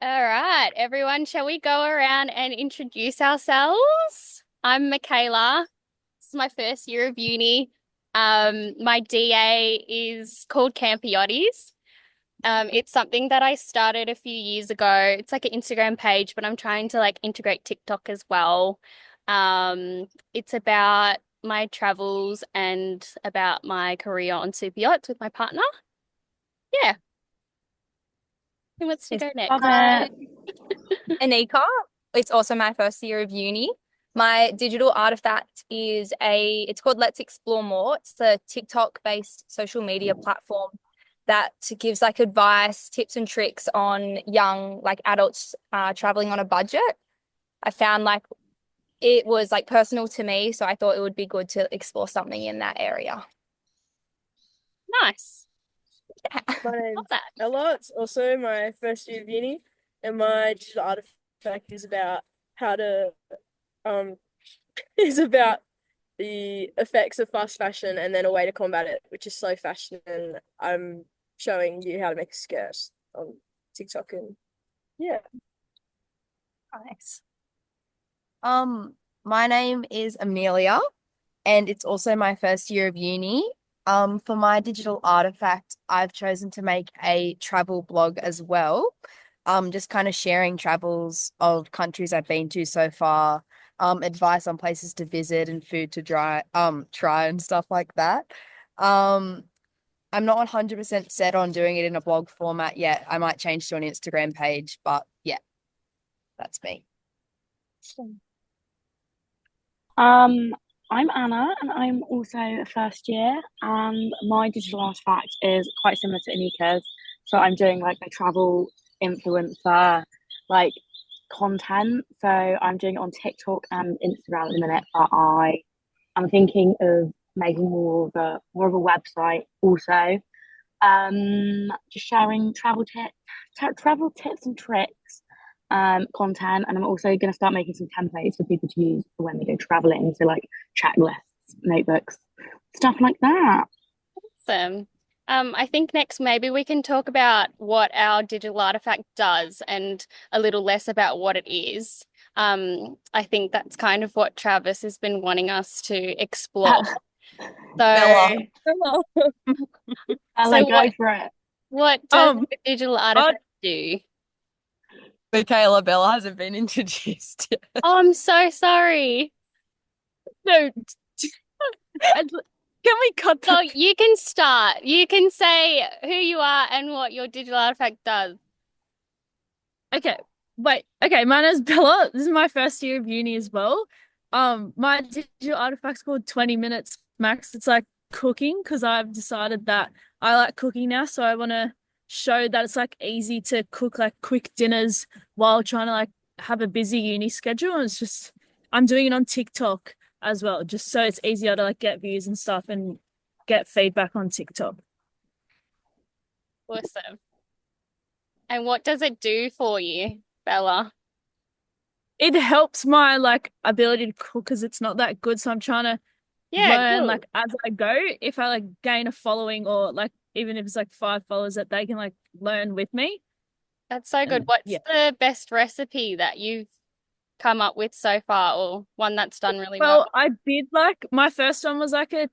All right, everyone, shall we go around and introduce ourselves? I'm Mikaela. This is my first year of uni. My DA is called Campiotis. It's something that I started a few years ago. It's like an Instagram page, but I'm trying to like integrate TikTok as well. It's about my travels and about my career on super yachts with my partner. Yeah, who wants to Yes. go Love next? it. Anika. It's also my first year of uni. My digital artifact it's called Let's Explore More. It's a TikTok-based social media platform that gives like advice, tips and tricks on young like adults traveling on a budget. I found like it was like personal to me, so I thought it would be good to explore something in that area. Nice. My Love name's that. Ella. It's also my first year of uni, and my digital artifact is about how to um is about the effects of fast fashion and then a way to combat it, which is slow fashion. And I'm showing you how to make a skirt on TikTok, and yeah. Nice. Um, my name is Amelia, and it's also my first year of uni. For my digital artifact, I've chosen to make a travel blog as well. Just kind of sharing travels of countries I've been to so far, advice on places to visit and food to try and stuff like that. Um, I'm not 100% set on doing it in a blog format yet. I might change to an Instagram page, but yeah, that's me. Um, I'm Anna, and I'm also a first year, and my digital artifact is quite similar to Anika's. So I'm doing like a travel influencer like content. So I'm doing it on TikTok and Instagram at the minute, but I'm thinking of making more of a website also. Just sharing travel tips and tricks content, and I'm also going to start making some templates for people to use for when they go traveling, so like checklists, notebooks, stuff like that. Awesome. I think next maybe we can talk about what our digital artifact does and a little less about what it is. I think that's kind of what Travis has been wanting us to explore. So, Bella. I'll so like go what for it. what does Um, the digital oh, artifact do? Michaela Bella hasn't been introduced yet. Oh, I'm so sorry. No, can we cut So that? you can start. You can say who you are and what your digital artifact does. Okay, wait. Okay, my name's Bella. This is my first year of uni as well. My digital artifact's called 20 minutes max. It's like cooking because I've decided that I like cooking now, so I want to show that it's like easy to cook like quick dinners while trying to like have a busy uni schedule. And it's just I'm doing it on TikTok as well, just so it's easier to like get views and stuff and get feedback on TikTok. Awesome. And what does it do for you, Bella? It helps my like ability to cook because it's not that good. So I'm trying to Yeah, learn cool. like as I go. If I like gain a following or like even if it's like 5 followers that they can like learn with me. That's so good. And What's yeah. the best recipe that you've come up with so far, or one that's done really well? Well, I did like my first one was like a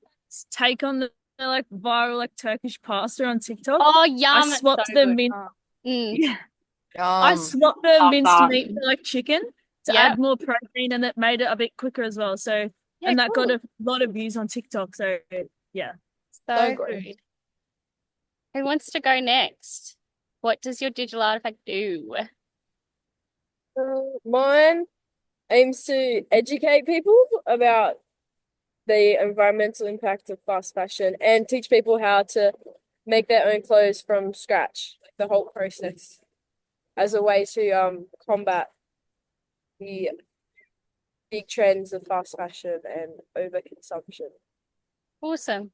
take on the like viral like Turkish pasta on TikTok. Oh, I yum. It's so swapped the good. mint. Oh. Mm, Yeah. I Um, swapped the Love minced that. meat for like chicken to yep. add more protein and it made it a bit quicker as well. So Yeah, and that got cool. a lot of views on TikTok. So yeah. So So good. good. Who wants to go next? What does your digital artifact do? Mine aims to educate people about the environmental impact of fast fashion and teach people how to make their own clothes from scratch, like the whole process, as a way to combat the big trends of fast fashion and overconsumption. Awesome.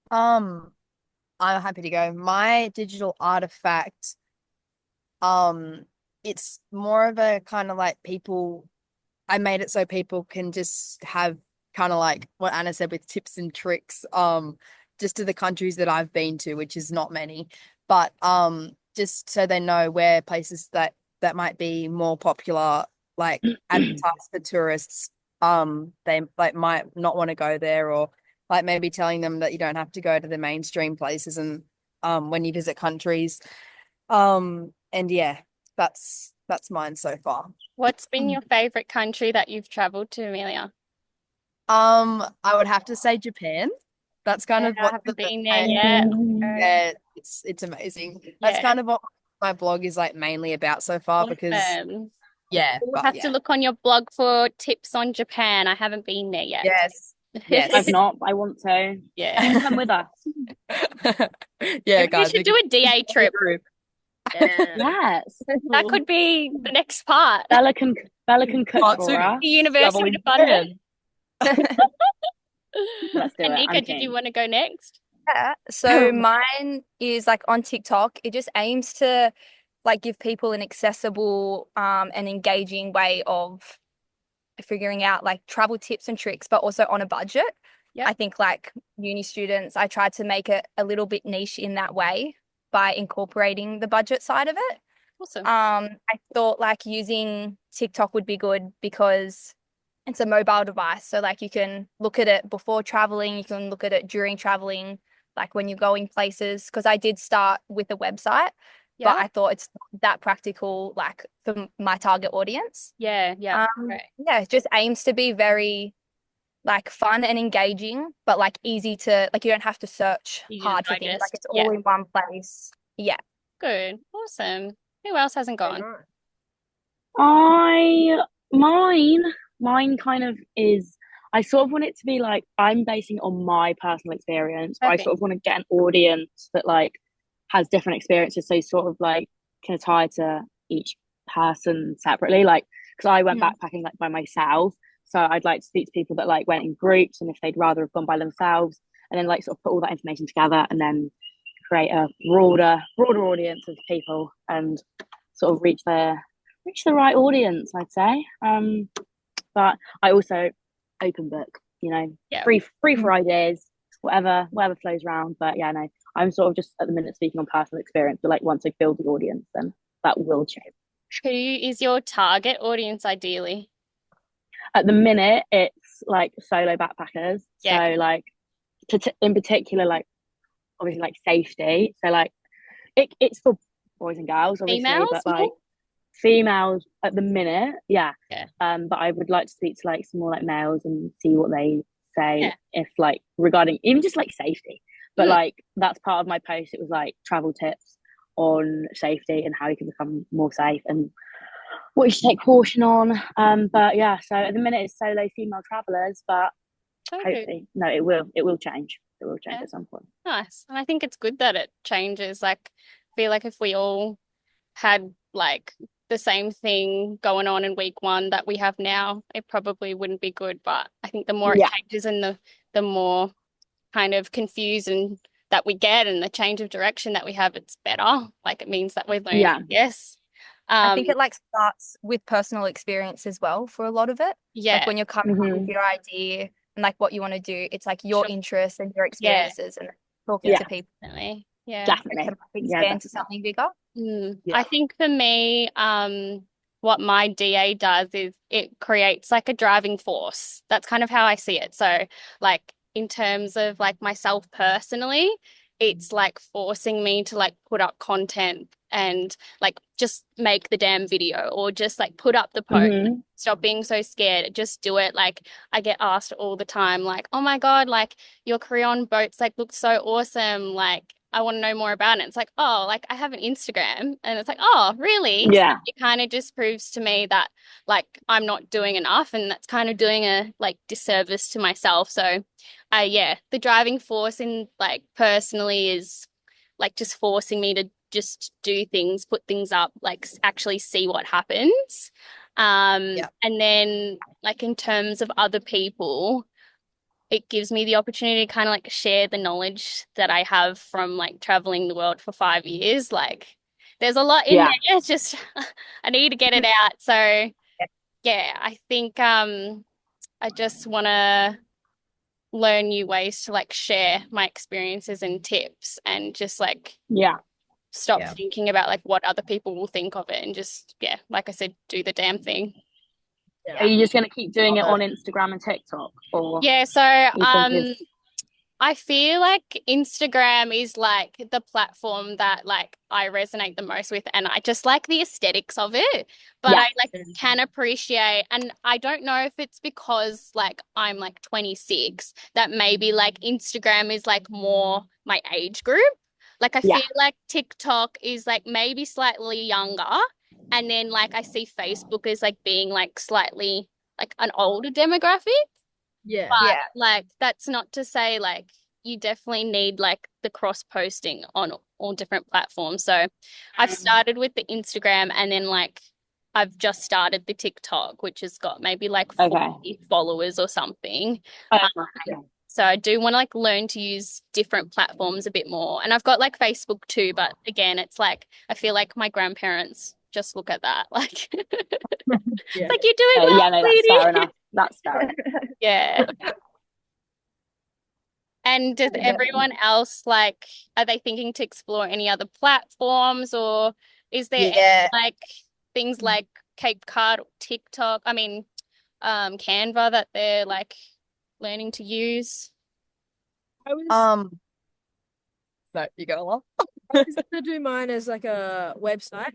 Um, I'm happy to go. My digital artifact, um, it's more of a kind of like people, I made it so people can just have kind of like what Anna said with tips and tricks, just to the countries that I've been to, which is not many, but just so they know where places that might be more popular, like advertised for tourists, they like might not want to go there, or like maybe telling them that you don't have to go to the mainstream places and when you visit countries. And yeah, that's mine so far. What's been your favorite country that you've traveled to, Amelia? I would have to say Japan. That's kind Yeah, of I what haven't been there yet. Mhm. yeah, it's amazing. That's Yeah, kind of what my blog is like mainly about so far because awesome. yeah, We'll but have to yeah. look on your blog for tips on Japan. I haven't been there yet. Yes. I've Yes. not, but I want to. You Yeah. can come with us. Yeah, Maybe we guys, should do a DA trip. group. Yeah. Yes. That could be the next part. Bella can cook Part for two. us. The University of London. Let's do it. I'm Anika, did you keen. want to go next? Yeah. So mine is like on TikTok. It just aims to like give people an accessible and engaging way of figuring out like travel tips and tricks, but also on a budget. Yep. I think like uni students, I tried to make it a little bit niche in that way by incorporating the budget side of it. Awesome. I thought like using TikTok would be good because it's a mobile device. So like you can look at it before traveling, you can look at it during traveling, like when you're going places. Because I did start with a website, but Yeah. I thought it's not that practical like for my target audience. Yeah. Right. Yeah, it just aims to be very like fun and engaging, but like easy to like you don't have to search You hard just for things. Like digest. it's Yeah. all in one place. Yeah. Good. Awesome. Who else hasn't gone? I mine mine kind of is I sort of want it to be like I'm basing it on my personal experience, but I Perfect. sort of want to get an audience that like has different experiences, so sort of like can apply to each person separately. Like because I went Mhm. backpacking like by myself, so I'd like to speak to people that like went in groups, and if they'd rather have gone by themselves, and then like sort of put all that information together, and then create a broader audience of people and sort of reach the right audience, I'd say. But I also open book, Yeah. free for ideas, whatever flows around. But yeah, no, I'm sort of just at the minute speaking on personal experience. But like once I build the audience, then that will change. Who is your target audience ideally? At the minute, it's like solo backpackers. Yeah. So like in particular, like obviously like safety. So like it's for boys and girls, obviously, Females but like more? females at the minute, yeah. Yeah. But I would like to speak to like some more like males and see what they say Yeah. if like regarding even just like safety. But Mm. like that's part of my post. It was like travel tips on safety and how you can become more safe and what you should take caution on. But yeah, so at the minute it's solo female travelers, but Okay. hopefully no, it will change. It will change Yeah. at some point. Nice. And I think it's good that it changes. Like, I feel like if we all had like the same thing going on in week one that we have now, it probably wouldn't be good. But I think the more it Yeah. changes and the more kind of confusion that we get and the change of direction that we have, it's better. Like it means that we're learning. Yeah. Yes. I think it like starts with personal experience as well for a lot of it. Yeah. Like when you're coming up Mhm. with your idea and like what you want to do, it's like your Sure. interests and your experiences and talking Yeah. to people. Definitely. Yeah. It Definitely. can like, Yeah, expand to definitely. something bigger. Yeah. I think for me, what my DA does is it creates like a driving force. That's kind of how I see it. So, like in terms of like myself personally, it's like forcing me to like put up content and like just make the damn video or just like put up the post. Mhm. Stop being so scared. Just do it. Like I get asked all the time, like, oh my God, like your career on boats like looks so awesome. Like I want to know more about it. It's like, oh, like I have an Instagram. And it's like, oh, really? Yeah. So it kind of just proves to me that like I'm not doing enough and that's kind of doing a like disservice to myself. So yeah, the driving force in like personally is like just forcing me to just do things, put things up, like actually see what happens. Yeah. And then like in terms of other people, it gives me the opportunity to kind of like share the knowledge that I have from like traveling the world for 5 years. Like there's a lot in Yeah. there. It's just I need to get it out. So yeah, I think I just want to learn new ways to like share my experiences and tips and just like Yeah. stop Yeah. thinking about like what other people will think of it and just, yeah, like I said, do the damn thing. Are you just going to keep doing it on Instagram and TikTok, or Yeah, so you think it's I feel like Instagram is like the platform that like I resonate the most with, and I just like the aesthetics of it. But Yeah. I like can appreciate, and I don't know if it's because like I'm like 26 that maybe like Instagram is like more my age group. Like I Yeah. feel like TikTok is like maybe slightly younger, and then like I see Facebook as like being like slightly like an older demographic. Yeah. But Yeah. like that's not to say like you definitely need like the cross posting on all different platforms. So I've started with the Instagram and then like I've just started the TikTok, which has got maybe like okay? 40 followers or something. Okay. So I do want to like learn to use different platforms a bit more. And I've got like Facebook too, but again, it's like I feel like my grandparents just look at that. Like Yeah. it's like you're doing well, Yeah, no, that's sweetie. fair enough. That's fair enough. Yeah. And does everyone else like, are they thinking to explore any other platforms or is there any, Yeah. like things like Cape Card, TikTok, Canva that they're like learning to use? I was No, you go along. I was gonna do mine as like a website,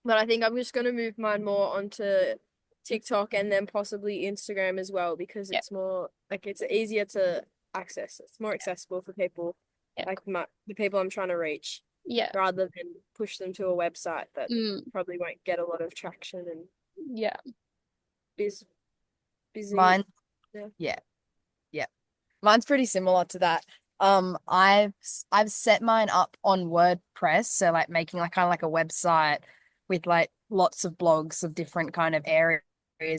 but I think I'm just gonna move mine more onto TikTok and then possibly Instagram as well because Yeah. it's more like it's easier to access. It's more accessible for people Yeah. like the people I'm trying to reach Yeah. rather than push them to a website that Mm, probably won't get a lot of traction and yeah. is busy. Mine, Yeah. yeah. Mine's pretty similar to that. I've set mine up on WordPress, so like making like kind of like a website with like lots of blogs of different kind of areas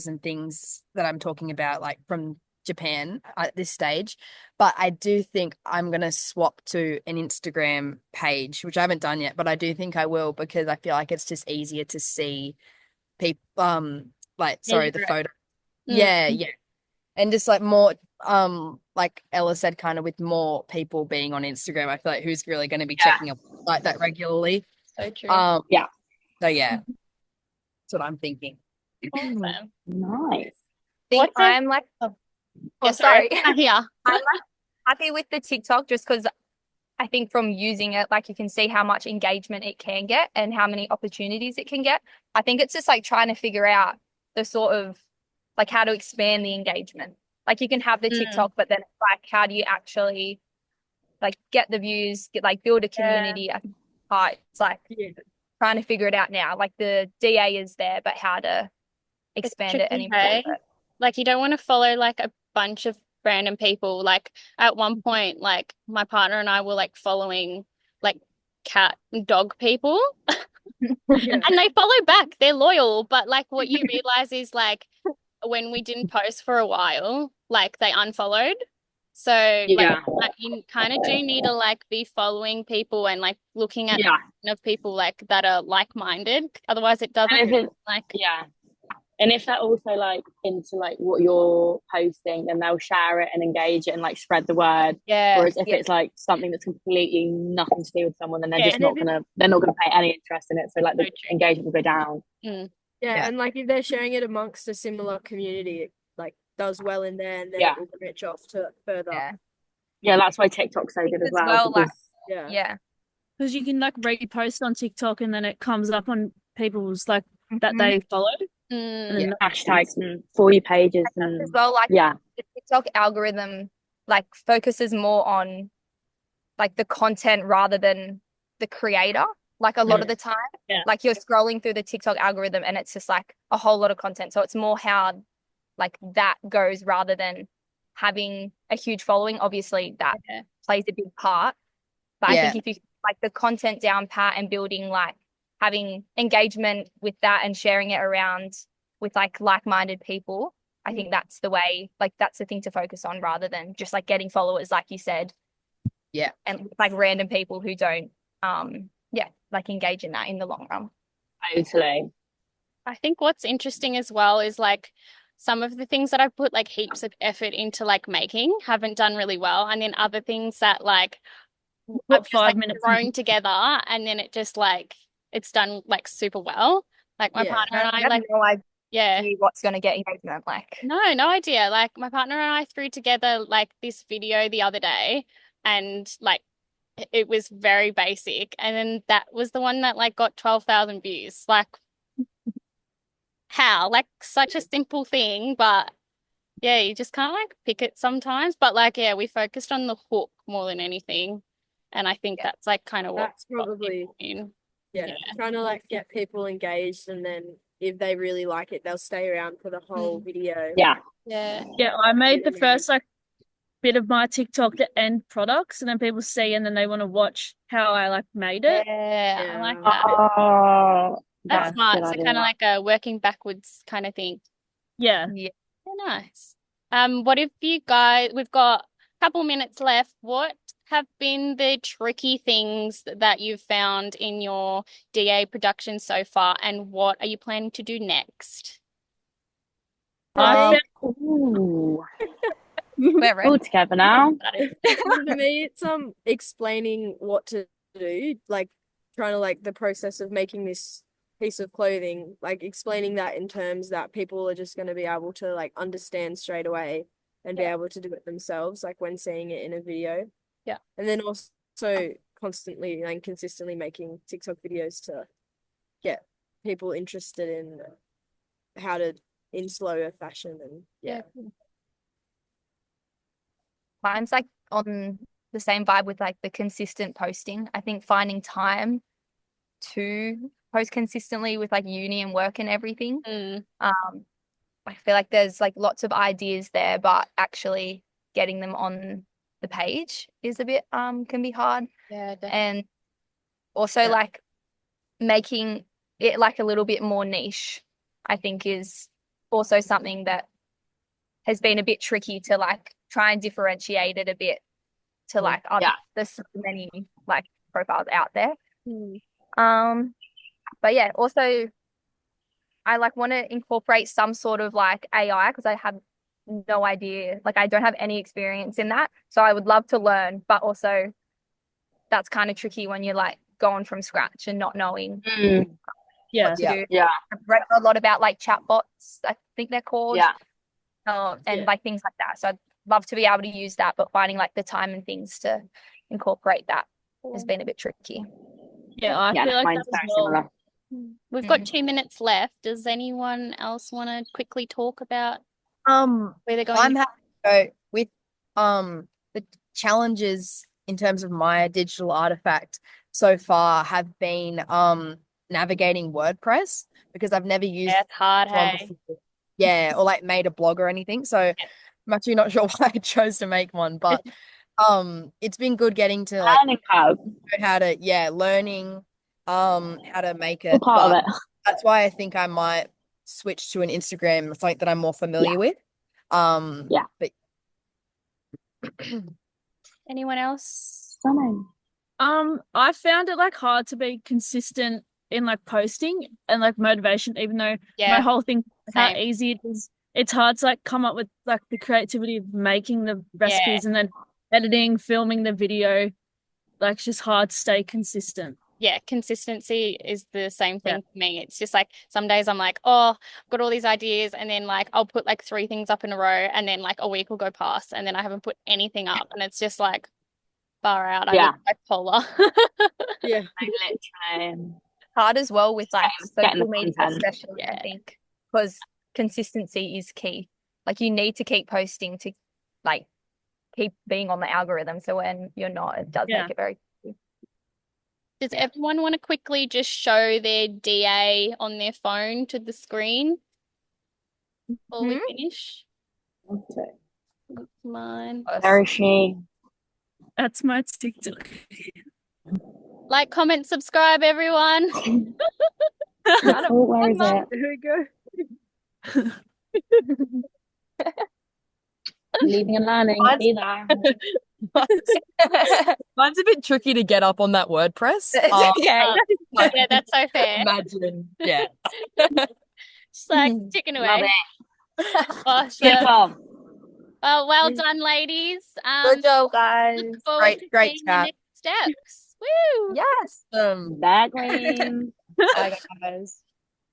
and things that I'm talking about, like from Japan at this stage. But I do think I'm gonna swap to an Instagram page, which I haven't done yet, but I do think I will because I feel like it's just easier to see people like sorry, the photo. Mm, Yeah, yeah. And just like more like Ella said, kind of with more people being on Instagram, I feel like who's really going to be checking up like that regularly. so true. Yeah. So yeah, that's what I'm thinking. Awesome. Nice. Think What's a, I'm like, yeah, oh, sorry. sorry. Yeah. I'm like happy with the TikTok just because I think from using it, like you can see how much engagement it can get and how many opportunities it can get. I think it's just like trying to figure out the sort of like how to expand the engagement. Like you can have the Mm, TikTok, but then it's like how do you actually like get the views, get like build a community? I think it's like Yeah. trying to figure it out now. Like the DA is there, but how to it's expand it and tricky, improve hey? it. Like you don't want to follow like a bunch of random people. Like at one point, like my partner and I were like following like cat and dog people Yeah. and they follow back. They're loyal, but like what you realize is like when we didn't post for a while, like they unfollowed. So Yeah. like you kind of do need to like be following people and like looking at Yeah. of people like that are like-minded. Otherwise it doesn't And if it's, like yeah. And if they're also like into like what you're posting, then they'll share it and engage it and like spread the word. yeah. Whereas if it's like something that's completely nothing to do with someone, then they're Yeah. just not gonna they're not gonna pay any interest in it. So like the So true. engagement will go down. Mm. Yeah, and like if they're sharing it amongst a similar community, it like does well in there and then Yeah. it will branch off to further. Yeah. Yeah, that's why TikTok's so good as well. like Because Yeah. yeah. Because you can like repost on TikTok and then it comes up on people's like that Mhm. they follow. Mm. And then hashtags and for you pages As and well, like yeah. the TikTok algorithm like focuses more on like the content rather than the creator. Like a lot of the time, Yeah. like you're scrolling through the TikTok algorithm and it's just like a whole lot of content. So it's more how like that goes rather than having a huge following. Obviously, that Yeah. plays a big part. But I Yeah. think if you like the content down pat and building like having engagement with that and sharing it around with like-minded people, I think that's the way, like that's the thing to focus on rather than just like getting followers, like you said. Yeah. And like random people who don't like engage in that in the long run. Totally. I think what's interesting as well is like some of the things that I've put like heaps of effort into like making haven't done really well. And then other things that like I've Put just 5 minutes thrown together and then it just like it's done like super well. Like my Yeah. partner and I I have like no yeah. idea what's going to get engagement. Like, No idea. Like my partner and I threw together like this video the other day and like it was very basic. And then that was the one that like got 12,000 views. Like how? Like such a simple thing, but yeah, you just can't like pick it sometimes. But like, yeah, we focused on the hook more than anything. And I think that's like kind of what That's probably in. yeah, trying to like get people engaged, and then if they really like it, they'll stay around for the whole video. Yeah. Yeah. Yeah, I made the first like bit of my TikTok the end products, and then people see and then they want to watch how I like made it. Yeah, I like Yeah. that. Oh, That's that's a smart. good So idea. kind of like a working backwards kind of thing. Yeah. yeah. Yeah, nice. What if you guys, we've got a couple minutes left. What have been the tricky things that you've found in your DA production so far, and what are you planning to do next? For I me, Ooh. We're ready. All together now. for me, it's explaining what to do, like trying to like the process of making this piece of clothing, like explaining that in terms that people are just going to be able to like understand straight away and be able to do it themselves, like when seeing it in a video. Yeah. And then also constantly and consistently making TikTok videos to get people interested in how to in slower fashion and yeah. Mine's like on the same vibe with like the consistent posting. I think finding time to post consistently with like uni and work and everything. I feel like there's like lots of ideas there, but actually getting them on the page is a bit can be hard. Yeah, definitely. And also like making it like a little bit more niche, I think is also something that has been a bit tricky to like try and differentiate it a bit to like other, there's so many like profiles out there. But yeah, also I like want to incorporate some sort of like AI because I have no idea, like I don't have any experience in that. So I would love to learn, but also that's kind of tricky when you're like going from scratch and not knowing Yeah. what to do. Yeah. I've read a lot about like chatbots, I think they're called. Yeah. And like things like that. So I'd love to be able to use that, but finding like the time and things to incorporate that has been a bit tricky. Yeah, I feel like mine's that as very well. similar. We've got 2 minutes left. Does anyone else want to quickly talk about where they're going? I'm happy to go with the challenges in terms of my digital artifact so far have been navigating WordPress because I've never used Yeah, it's hard, one hey. before. Yeah, or like made a blog or anything. So I'm actually not sure why I chose to make one, but it's been good getting to like Learning curve. know how to learning how to make All it. part But of it. that's why I think I might switch to an Instagram, something that I'm more familiar with. But Anyone else? Stunning. I found it like hard to be consistent in like posting and like motivation, even though my whole thing how Same. easy it is. It's hard to like come up with like the creativity of making the recipes and then editing, filming the video. Like it's just hard to stay consistent. Yeah, consistency is the same thing for me. It's just like some days I'm like, oh, I've got all these ideas, and then like I'll put like 3 things up in a row, and then like a week will go past, and then I haven't put anything up, and it's just like far out. I look bipolar. I literally. Hard as well with like Getting social the media, content. especially, I think, because consistency is key. Like you need to keep posting to like keep being on the algorithm. So when you're not, it does make it very tricky. Does everyone want to quickly just show their DA on their phone to the screen before we finish? Okay. That's mine. Where is she? That's my TikTok. Like, comment, subscribe, everyone. Where is it? There we go. Leaving and learning. Be there. mine's a bit tricky to get up on that WordPress. Yeah, that's so fair. Imagine, Just like ticking away. Love it. Awesome. Good job. Well done, ladies. Good job, guys. Look forward to Great seeing the chat. next steps. Woo! Yes. That queen. Bye, guys.